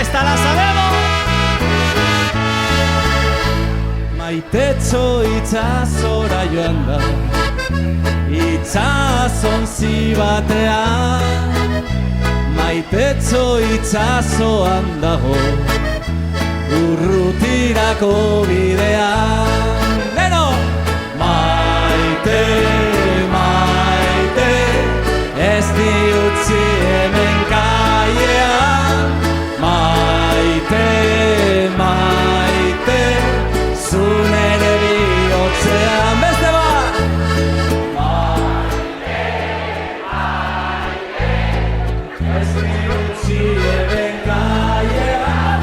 esta la sabemos. Maitetxo itxasora joan da, itxasontzi batean. Maitetxo itxasoan dago, urrutirako bidean. Neno! Maite, maite, ez di utzi hemen kaiean. Maite, maite, zu nere bihotzean. Beste bat! Maite, maite, ez di utzi hemen kaiean.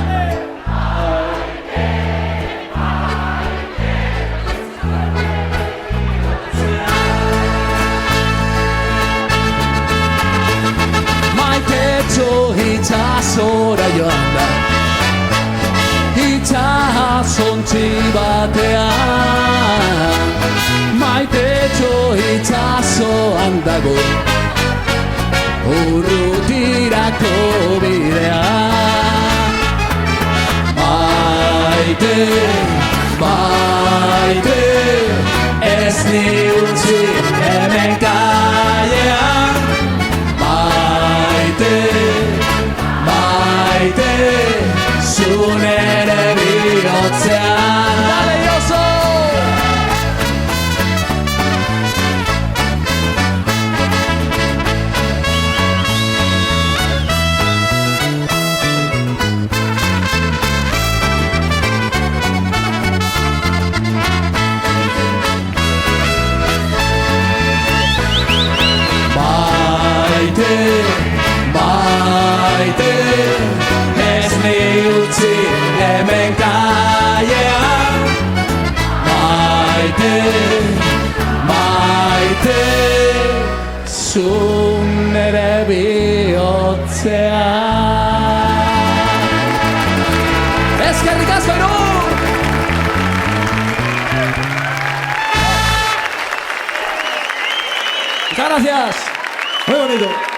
Maitetxo itxasora joan da, itxasontzi batean. Maitetxo itxasoan dago, urrutirako bidean. Maite, maite, ez ni utzi hemen kaiean. Maite, maite, zu nere bihotzean. Dale, Josu! Maite, maite, ez ni utzi hemen kaiean. Maite, maite, zu nere bihotzean. Eskerrik asko, Irun! Muchas gracias. Muy bonito.